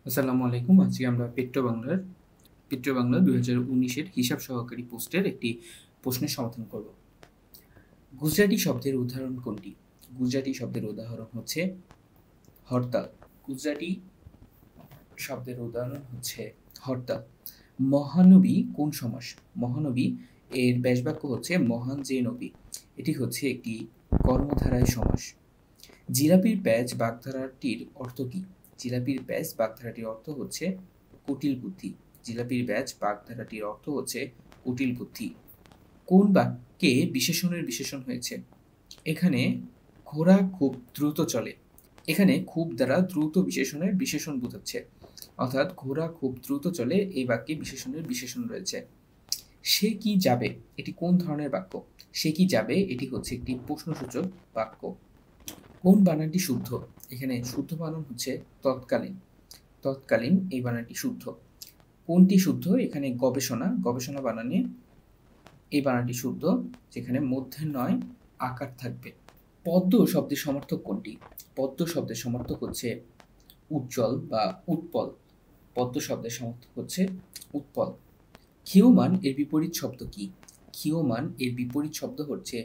আসসালামু আলাইকুম। আজকে আমরা পেট্রো বাংলা ২০১৯-এর হিসাব সহকারী পোস্টের একটি প্রশ্নের সমাধান করব। গুজরাটি শব্দের উদাহরণ কোনটি? গুজরাটি শব্দের উদাহরণ হচ্ছে হরতাল। গুজরাটি শব্দের উদাহরণ হচ্ছে হরতাল। মহানবী কোন সমাস? মহানবী এর ব্যাসবাক্য হচ্ছে মহান যে নবী। এটি হচ্ছে একটি কর্মধারায় সমাস। জিলাপির প্যাঁচ বাগধারাটির অর্থ কী? জিলাপির প্যাঁচ বাগধারাটির অর্থ হচ্ছে কুটিল বুদ্ধি। জিলাপির প্যাঁচ বাগধারাটির অর্থ হচ্ছে কুটিল বুদ্ধি। কোন বাক্যে বিশেষণের বিশেষণ হয়েছে? এখানে ঘোড়া খুব দ্রুত চলে। এখানে খুব দ্বারা দ্রুত বিশেষণের বিশেষণ বোঝাচ্ছে, অর্থাৎ ঘোড়া খুব দ্রুত চলে এই বাক্যে বিশেষণের বিশেষণ রয়েছে। সে কি যাবে এটি কোন ধরনের বাক্য? সে কি যাবে এটি হচ্ছে একটি প্রশ্নসূচক বাক্য। কোন বানানটি শুদ্ধ? এখানে শুদ্ধ বানান হচ্ছে তৎকালীন। তৎকালীন এই বানানটি শুদ্ধ। কোনটি শুদ্ধ? এখানে গবেষণা বানানে এই বানানটি শুদ্ধ, যেখানে মধ্যে নয় আকার থাকবে। পদ্ম শব্দের সমার্থক কোনটি? পদ্ম শব্দের সমার্থক হচ্ছে উজ্জ্বল বা উৎপল। পদ্ম শব্দের সমার্থক হচ্ছে উৎপল। ক্ষীয়মান এর বিপরীত শব্দ কি? ক্ষীয়মান এর বিপরীত শব্দ হচ্ছে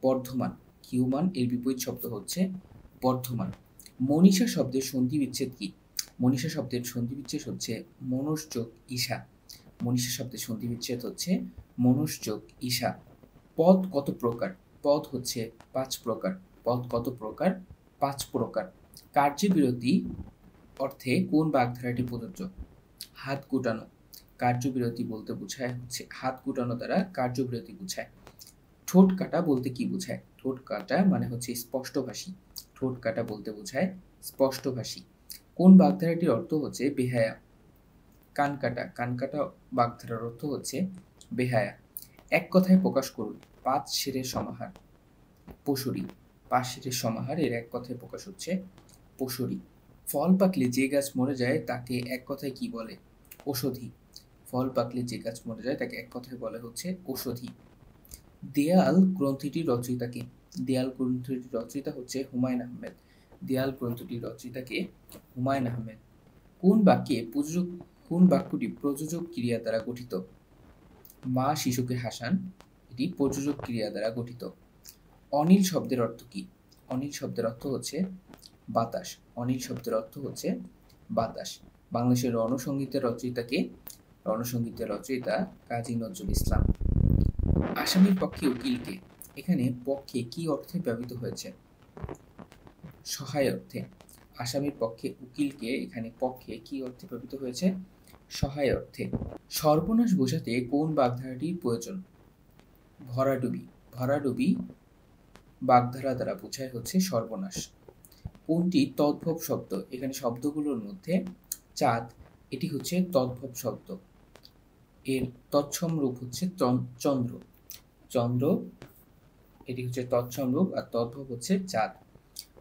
বর্ধমান। ক্ষীয়মান এর বিপরীত শব্দ হচ্ছে বর্ধমান। মনীষা শব্দের সন্ধি বিচ্ছেদ কি? মনীষা শব্দের সন্ধি বিচ্ছেদ হচ্ছে মনস যোগ ঈশা। মনীষা শব্দের সন্ধি বিচ্ছেদ হচ্ছে মনস যোগ ঈশা। পদ কত প্রকার? পদ হচ্ছে ৫ প্রকার। পদ কত প্রকার? ৫ প্রকার। কার্যবিরতি অর্থে কোন বাগধারাটি প্রযোজ্য? হাত গুটানো। কার্যবিরতি বলতে বোঝায় হচ্ছে হাত গুটানো দ্বারা কার্যবিরতি বোঝায়। ঠোঁট কাটা বলতে কি বোঝায়? ঠোঁট কাটা মানে হচ্ছে স্পষ্টভাষী। ঠোঁট কাটা বলতে বোঝায় স্পষ্টভাষী। কোন বাগধারাটির অর্থ হচ্ছে বেহায়া? কান কাটা বাগধারার অর্থ হচ্ছে বেহায়া। এক কথায় প্রকাশ করুন। ৫ সেরের সমাহার পশুরি। ৫ সেরের সমাহার এর এক কথায় প্রকাশ হচ্ছে পশুরি। ফল পাকলে যে গাছ মরে যায় তাকে এক কথায় কি বলে? ঔষধি। ফল পাকলে যে গাছ মরে যায় তাকে এক কথায় বলে হচ্ছে ঔষধি। দেয়াল গ্রন্থটির রচয়িতা কে? দেয়াল গ্রন্থটির রচয়িতা হচ্ছে হুমায়ুন আহমেদ। দেয়াল গ্রন্থটির রচয়িতা কে? হুমায়ুন আহমেদ। কোন বাক্যটি প্রযোজক ক্রিয়া দ্বারা গঠিত? মা শিশুকে হাসান, এটি প্রযোজক ক্রিয়া দ্বারা গঠিত। অনিল শব্দের অর্থ কি? অনিল শব্দের অর্থ হচ্ছে বাতাস। অনিল শব্দের অর্থ হচ্ছে বাতাস। বাংলাদেশের রণসঙ্গীতের রচয়িতা কে? রণসঙ্গীতের রচয়িতা কাজী নজরুল ইসলাম। আসামির পক্ষে উকিল কে? এখানে পক্ষে কি অর্থে ব্যবহৃত হয়েছে? সহায় অর্থে। আসামির পক্ষে উকিলকে এখানে পক্ষে কি অর্থে ব্যবহৃত হয়েছে? সহায় অর্থে। সর্বনাশ বোঝাতে কোন বাগধারাটির প্রয়োজন? ভরাডুবি। ভরাডুবি বাগধারা দ্বারা বোঝায় হচ্ছে সর্বনাশ। কোনটি তদ্ভব শব্দ? এখানে শব্দগুলোর মধ্যে চাঁদ এটি হচ্ছে তদ্ভব শব্দ। এর তৎসম রূপ হচ্ছে চন্দ্র। চন্দ্র এটি হচ্ছে তৎসম রূপ, আর তদ্ভব হচ্ছে চাঁদ।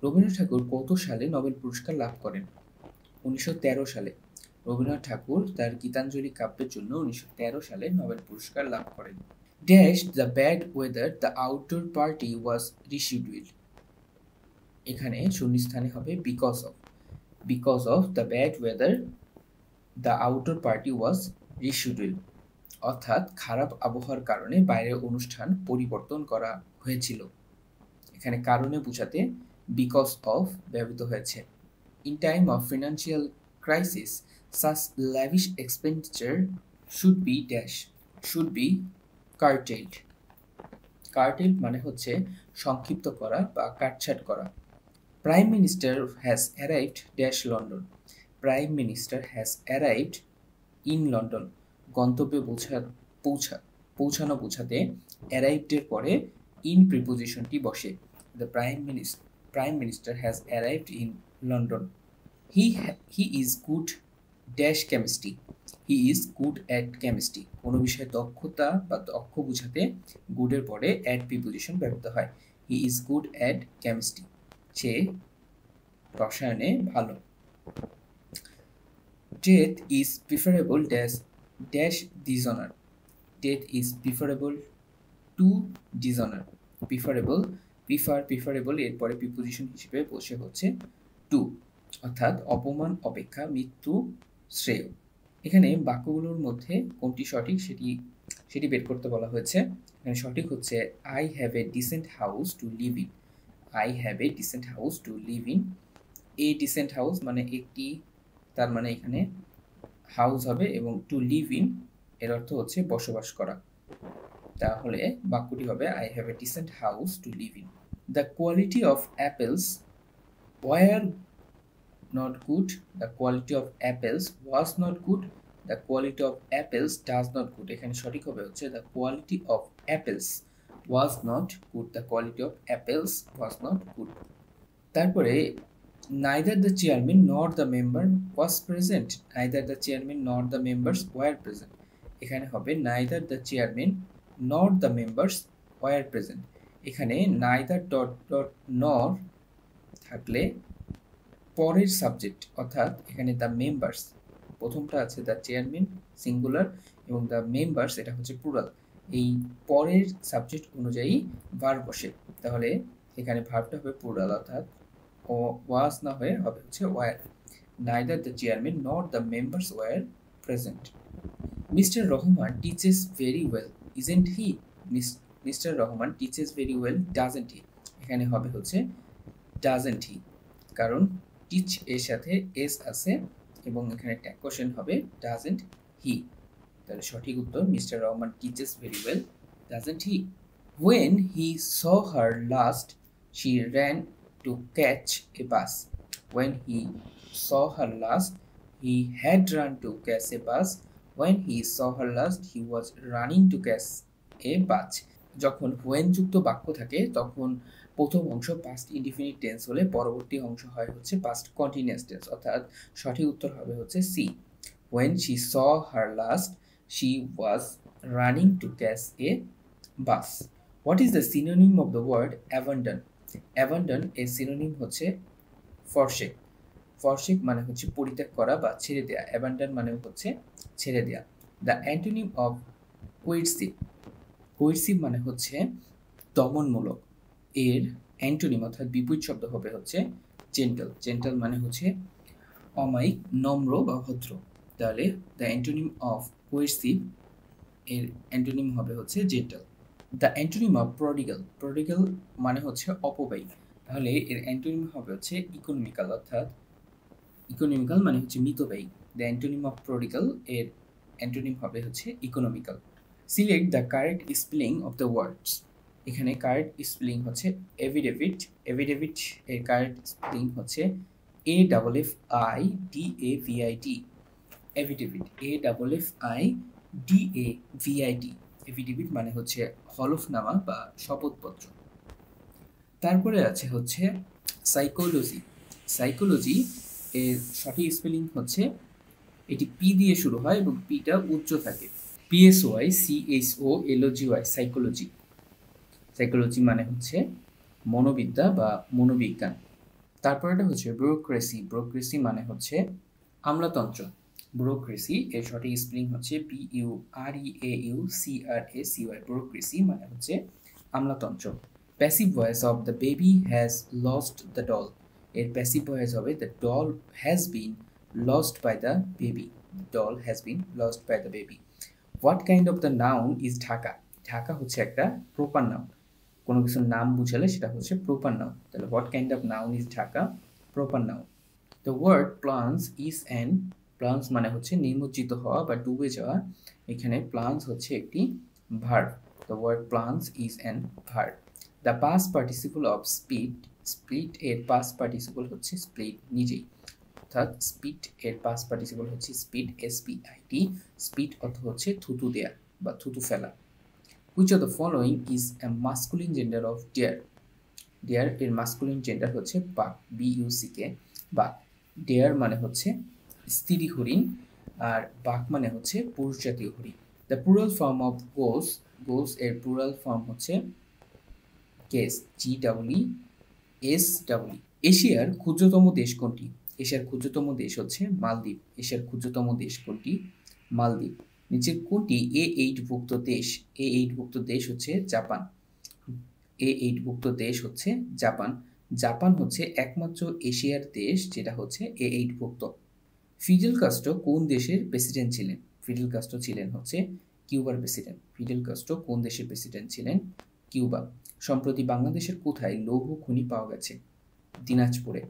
রবীন্দ্রনাথ ঠাকুর কত সালে নোবেল পুরস্কার লাভ করেন? ১৯১৩ সালে। রবীন্দ্রনাথ ঠাকুর তার গীতাঞ্জলি কাব্যের জন্য ১৯১৩ সালে নোবেল পুরস্কার লাভ করেন। Dash the bad weather the outdoor party was rescheduled. এখানে শূন্যস্থানে হবে because of the bad weather the outdoor party was rescheduled, অর্থাৎ খারাপ আবহাওয়ার কারণে বাইরের অনুষ্ঠান পরিবর্তন করা হয়েছিল। এখানে কারণে বোঝাতে বিকজ অফ ব্যবহৃত হয়েছে। In time of financial crisis, such lavish expenditure should be curtailed. Curtailed মানে হচ্ছে সংক্ষিপ্ত করা বা কাটছাঁট করা। Prime Minister has arrived dash London. Prime Minister has arrived in London. গন্তব্যে পৌঁছানো বোঝাতে arrived এর পরে in প্রিপোজিশনটি বসে। The Prime Minister has arrived in London. He is good dash chemistry. He is good at chemistry. কোনো বিষয়ে দক্ষতা বা দক্ষ বোঝাতে good এর পরে at প্রিপোজিশন ব্যবহৃত হয়। He is good at chemistry. সে রসায়নে ভালো। Death is preferable dash dishonor. Death is preferable to dishonor. preferable এর পরে প্রিপোজিশন হিসেবে বসে হচ্ছে to. অর্থাৎ অপমান অপেক্ষা মৃত্যু শ্রেয়। এখানে বাক্যগুলোর মধ্যে কোনটি সঠিক সেটি বের করতে বলা হয়েছে। এখানে সঠিক হচ্ছে I have a decent house to live in. I have a decent house to live in. A decent house মানে একটি, তার মানে এখানে হাউস হবে, এবং টু লিভ ইন এর অর্থ হচ্ছে বসবাস করা। তাহলে বাক্যটি হবে I have a decent house to live in. The quality of apples were not good, the quality of apples was not good, the quality of apples does not good। এখানে সঠিক হবে হচ্ছে the quality of apples was not good, the quality of apples was not good। তারপরে neither the chairman nor the member was present, neither the chairman nor the members were present। এখানে হবে neither the chairman nor the members were present। এখানে neither dot dot nor থাকলে পরের subject, অর্থাৎ এখানে the members, প্রথমটা আছে the chairman singular এবং দ্য মেম্বার্স এটা হচ্ছে প্লুরাল, এই পরের সাবজেক্ট অনুযায়ী ভার্ব বসে, তাহলে এখানে ভার্বটা হবে প্লুরাল, অর্থাৎ ওয়াজ না হয়ে হবে হচ্ছে were. Neither the chairman not the members were present. Mister Rahman teaches very well isn't he. Mister Rahman teaches very well doesn't he. এখানে হবে হচ্ছে ডাজেন্ট হি, কারণ টিচ এর সাথে এস আছে এবং এখানে ট্যাগ কোশ্চেন হবে ডাজেন্ট হি। তাহলে সঠিক উত্তর mister Rahman teaches very well doesn't he. When he saw her last, she ran to catch a bus. When he saw her last, he had run to catch a bus. When he saw her last, he was running to catch a bus. যখন when যুক্ত বাক্য থাকে তখন প্রথম অংশ past indefinite tense হলে পরবর্তী অংশ হয় হচ্ছে পাস্ট কন্টিনিউয়াস টেন্স, অর্থাৎ সঠিক উত্তর হবে হচ্ছে C. When she saw her last, she was running to catch a bus. What is the synonym of the word abandon? Abandon এর synonym হচ্ছে forsake. forsake মানে হচ্ছে পরিত্যাগ করা বা ছেড়ে দেয়া, abandon মানে হচ্ছে ছেড়ে দেয়া। The antonym of coercive. coercive মানে হচ্ছে দমনমূলক, এর অ্যান্টোনিম অর্থাৎ বিপরীত শব্দ হবে হচ্ছে জেন্টল। জেন্টল মানে হচ্ছে অমায়িক, নম্র বা ভদ্র। তাহলে দ্য অ্যান্টোনিম অফ কোয়েরসিভ এর অ্যান্টোনিম হবে হচ্ছে জেন্টল। The antonym of প্রডিগাল। প্রডিগাল মানে হচ্ছে অপব্যয়ী, তাহলে এর অ্যান্টোনিম হবে হচ্ছে ইকোনমিক্যাল, অর্থাৎ ইকোনমিক্যাল মানে হচ্ছে মিতব্যয়ী। দ্য অ্যান্টোনিম অফ প্রডিগাল এর অ্যান্টোনিম হবে হচ্ছে economical. Select the correct spelling of the words. এখানে কারেক্ট স্পেলিং হচ্ছে এভিডেভিট। এভিডেভিট এর কারেক্ট স্পেলিং হচ্ছে AFFIDAVIT। Affidavit AFFIDAVIT। এভিডেভিট মানে হচ্ছে হলফনামা বা শপথপত্র। তারপরে আছে হচ্ছে সাইকোলজি। সাইকোলজি এর সঠিক স্পেলিং হচ্ছে, এটি পি দিয়ে শুরু হয় এবং পিটা উচ্চ থাকে, PSYCHOLOGY সাইকোলজি। সাইকোলজি মানে হচ্ছে মনোবিদ্যা বা মনোবিজ্ঞান। তারপরেটা হচ্ছে ব্যুরোক্রেসি। ব্যুরোক্রেসি মানে হচ্ছে আমলাতন্ত্র। ব্যুরোক্রেসি এর সঠিক স্পেলিং হচ্ছে BUREAUCRACY। ব্যুরোক্রেসি মানে হচ্ছে আমলাতন্ত্র। Passive voice of the baby has lost the doll. এর প্যাসিভ ভয়েস হবে the doll has been lost by the baby. Doll has been lost by the baby. What kind of the noun is Dhaka. Dhaka হচ্ছে একটা proper noun, কোনো কিছুর নাম বুঝালে সেটা হচ্ছে প্রপার নাউন। তাহলে what kind of noun is Dhaka, proper noun. The word plunge is an. Plunge মানে হচ্ছে নিমজ্জিত হওয়া বা ডুবে যাওয়া, এখানে প্লান্স হচ্ছে একটি verb. The word plunge is an verb. The past participle of speed. Split এর পাস্ট পার্টিসিপল হচ্ছে স্প্লিট নিজেই, অর্থাৎ স্পিড এর পাস্ট পার্টিসিপল হচ্ছে স্পিড, SPIT। স্পিড অর্থ হচ্ছে থুতু দেয়া বা থুতু ফেলা। Which of the following is a masculine gender of deer? Deer এর masculine gender হচ্ছে বাঘ, BUCK বাঘ। deer মানে হচ্ছে স্ত্রী হরিণ আর বাঘ মানে হচ্ছে পুরুষ জাতীয় হরিণ। The plural form of goose. goose এর plural form হচ্ছে geese, GEESE। এশিয়ার ক্ষুদ্রতম দেশ কোনটি? এশিয়ার ক্ষুদ্রতম দেশ হচ্ছে মালদ্বীপ। এশিয়ার ক্ষুদ্রতম দেশ কোনটি? মালদ্বীপ। নিচের কোনটি A8 ভুক্ত দেশ? A8 ভুক্ত দেশ হচ্ছে জাপান। A8 ভুক্ত দেশ হচ্ছে জাপান। জাপান হচ্ছে একমাত্র এশিয়ার দেশ যেটা হচ্ছে A8ভুক্ত। ফিডেল কাস্ট্রো কোন দেশের প্রেসিডেন্ট ছিলেন? ফিডেল কাস্ট্রো ছিলেন হচ্ছে কিউবার প্রেসিডেন্ট। ফিডেল কাস্ট্রো কোন দেশের প্রেসিডেন্ট ছিলেন? কিউবা। সম্প্রতি বাংলাদেশের কোথায় লৌহ খনি পাওয়া গেছে? দিনাজপুরে।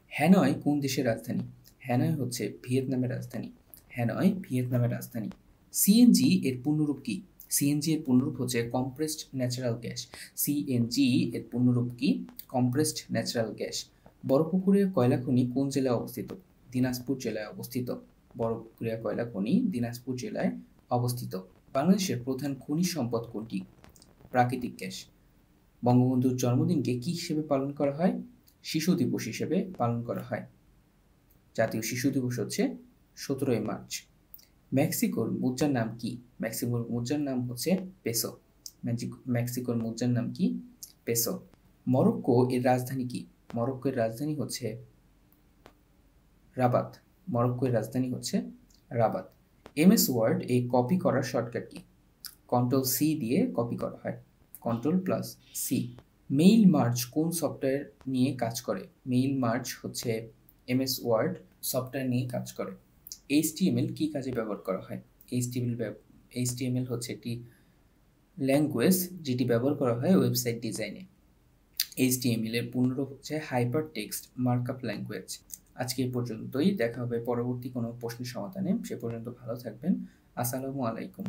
হ্যানয় কোন দেশের রাজধানী? হ্যানয় হচ্ছে ভিয়েতনামের রাজধানী। হ্যানয় ভিয়েতনামের রাজধানী। সিএনজি এর পূর্ণরূপ কি? সিএনজি এর পূর্ণরূপ হচ্ছে কম্প্রেসড ন্যাচারাল গ্যাস। সিএনজি এর পূর্ণরূপ কি? Compressed natural gas. বড়পুকুরিয়া কয়লা খনি কোন জেলায় অবস্থিত? দিনাজপুর জেলায় অবস্থিত। বড়পুকুরিয়া কয়লা খনি দিনাজপুর জেলায় অবস্থিত। বাংলাদেশের প্রধান খনিজ সম্পদ কোনটি? প্রাকৃতিক গ্যাস। বঙ্গবন্ধুর জন্মদিনকে কি হিসেবে পালন করা হয়? শিশু দিবস হিসেবে পালন করা হয়। জাতীয় শিশু দিবস হচ্ছে 17ই মার্চ। মেক্সিকোর মুদ্রার নাম কি? মেক্সিকোর মুদ্রার নাম হচ্ছে পেসো। মেক্সিকোর মুদ্রার নাম কি? পেসো। মরক্কো এর রাজধানী কি? মরক্কোর রাজধানী হচ্ছে রাবাত। মরক্কোর রাজধানী হচ্ছে রাবাত। এমএস ওয়ার্ড এই কপি করার শর্টকাট কি? কন্ট্রোল সি দিয়ে কপি করা হয়। Control plus C. Mail merge কোন সফটওয়্যার নিয়ে কাজ করে? মেইল মার্জ হচ্ছে এমএস ওয়ার্ড সফটওয়্যার নিয়ে কাজ করে। এইচটিএমএল কি কাজে ব্যবহার করা হয়? এইচটিএমএল হচ্ছে একটি ল্যাঙ্গুয়েজ যেটি ব্যবহার করা হয় ওয়েবসাইট ডিজাইনে। এইচটিএমএল এর পূর্ণরূপ হচ্ছে হাইপার টেক্সট মার্কআপ ল্যাঙ্গুয়েজ। আজকে এই পর্যন্তই, দেখা হবে পরবর্তী কোনো প্রশ্নের সমাধানে। সে পর্যন্ত ভালো থাকবেন। আসসালামু আলাইকুম।